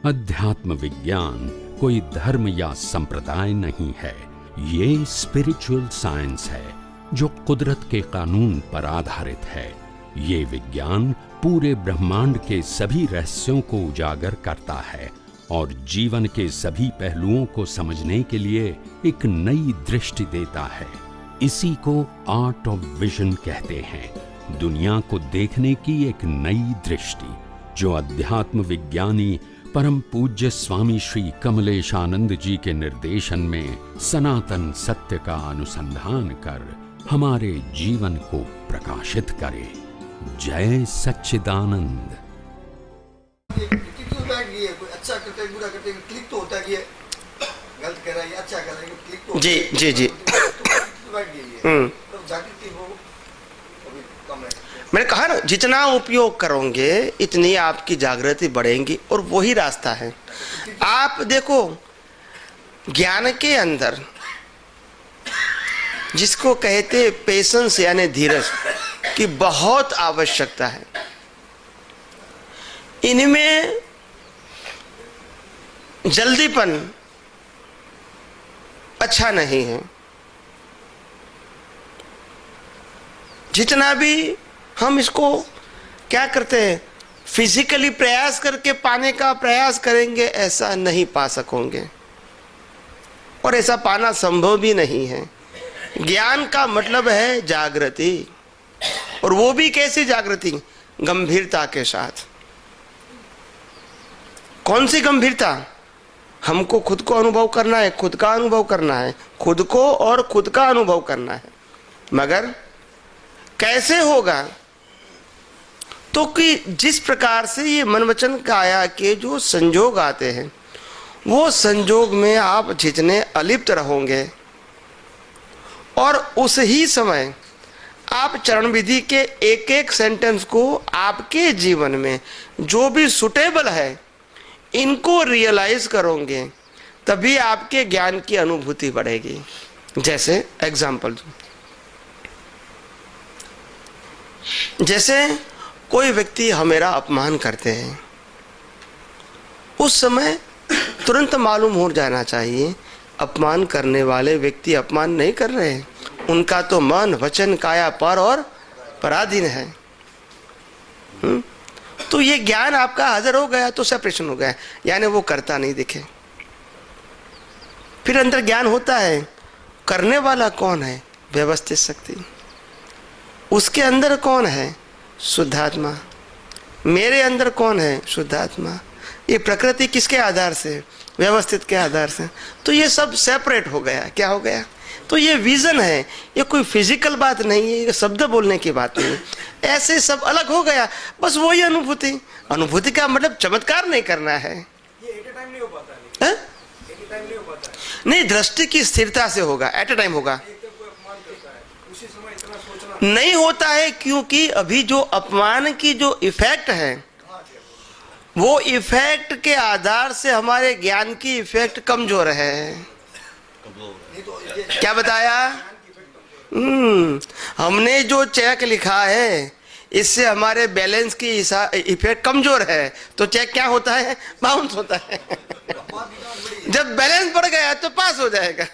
अध्यात्म विज्ञान कोई धर्म या संप्रदाय नहीं है, ये स्पिरिचुअल साइंस है जो कुदरत के कानून पर आधारित है। ये विज्ञान पूरे ब्रह्मांड के सभी रहस्यों को उजागर करता है और जीवन के सभी पहलुओं को समझने के लिए एक नई दृष्टि देता है। इसी को आर्ट ऑफ विजन कहते हैं, दुनिया को देखने की एक नई दृष्टि, जो अध्यात्म विज्ञानी परम पूज्य स्वामी श्री कमलेशानंद जी के निर्देशन में सनातन सत्य का अनुसंधान कर हमारे जीवन को प्रकाशित करे। जय सच्चिदानंद। अच्छा करते हैं, बुरा करते हैं, क्लिक तो होता है कि गलत कर रहा है, अच्छा कर रहा है, क्लिक तो जी जी जी। जागृति हो अभी कम है। मैंने कहा ना, जितना उपयोग करोगे इतनी आपकी जागृति बढ़ेगी और वही रास्ता है। आप देखो, ज्ञान के अंदर जिसको कहते पेशेंस यानी धीरज की बहुत आवश्यकता है। इनमें जल्दीपन अच्छा नहीं है। जितना भी हम इसको क्या करते हैं, फिजिकली प्रयास करके पाने का प्रयास करेंगे, ऐसा नहीं पा सकोगे और ऐसा पाना संभव भी नहीं है। ज्ञान का मतलब है जागृति, और वो भी कैसी जागृति? गंभीरता के साथ। कौन सी गंभीरता? हमको खुद को अनुभव करना है, खुद का अनुभव करना है, खुद को और खुद का अनुभव करना है। मगर कैसे होगा? तो कि जिस प्रकार से ये मन वचन काया के जो संजोग आते हैं, वो संजोग में आप जितने अलिप्त रहोगे और उस ही समय आप चरण विधि के एक एक सेंटेंस को आपके जीवन में जो भी सुटेबल है इनको रियलाइज करोगे, तभी आपके ज्ञान की अनुभूति बढ़ेगी। जैसे एग्जाम्पल, जैसे कोई व्यक्ति हमारा अपमान करते हैं, उस समय तुरंत मालूम हो जाना चाहिए अपमान करने वाले व्यक्ति अपमान नहीं कर रहे हैं, उनका तो मन वचन काया पर और पराधीन है। तो ये ज्ञान आपका हाजिर हो गया तो सेपरेशन हो गया, यानी वो करता नहीं दिखे। फिर अंदर ज्ञान होता है, करने वाला कौन है? व्यवस्थित शक्ति। उसके अंदर कौन है? शुद्धात्मा। मेरे अंदर कौन है? शुद्धात्मा। ये प्रकृति किसके आधार से? व्यवस्थित के आधार से। तो ये सब सेपरेट हो गया। क्या हो गया? तो ये विजन है, ये कोई फिजिकल बात नहीं है, ये शब्द बोलने की बात नहीं है। ऐसे सब अलग हो गया, बस वही अनुभूति। अनुभूति का मतलब चमत्कार नहीं करना है। ये एट ए टाइम नहीं हो पाता है। एट ए टाइम नहीं हो पाता है। नहीं, दृष्टि की स्थिरता से होगा, एट ए टाइम होगा। उसी समय इतना सोचना नहीं होता है, क्योंकि अभी जो अपमान की जो इफेक्ट है, वो इफेक्ट के आधार से हमारे ज्ञान की इफेक्ट कमजोर है। क्या बताया? हमने जो चेक लिखा है इससे हमारे बैलेंस की इफेक्ट कमजोर है, तो चेक क्या होता है? बाउंस होता है। जब बैलेंस बढ़ गया तो पास हो जाएगा।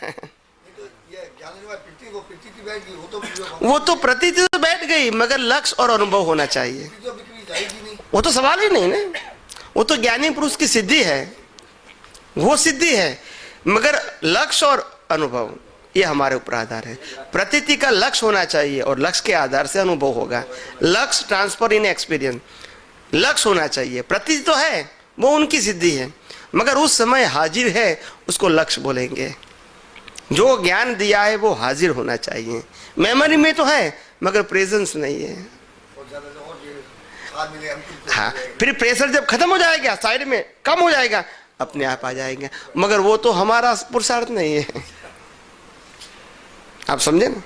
वो तो प्रतीति तो बैठ गई, मगर लक्ष्य और अनुभव होना चाहिए। वो तो सवाल ही नहीं ना, वो तो ज्ञानी पुरुष की सिद्धि है, वो सिद्धि है। मगर लक्ष्य और अनुभव ये हमारे ऊपर आधार है। प्रतीति का लक्ष्य होना चाहिए और लक्ष्य के आधार से अनुभव होगा। लक्ष्य ट्रांसफर इन एक्सपीरियंस, लक्ष्य होना चाहिए। प्रतीति तो है, वो उनकी सिद्धि है, मगर उस समय हाजिर है उसको लक्ष्य बोलेंगे। जो ज्ञान दिया है वो हाजिर होना चाहिए। मेमोरी में तो है मगर प्रेजेंस नहीं है। हाँ, फिर प्रेशर जब खत्म हो जाएगा, साइड में कम हो जाएगा, अपने आप आ जाएंगे, मगर वो तो हमारा पुरुषार्थ नहीं है। आप समझे ना?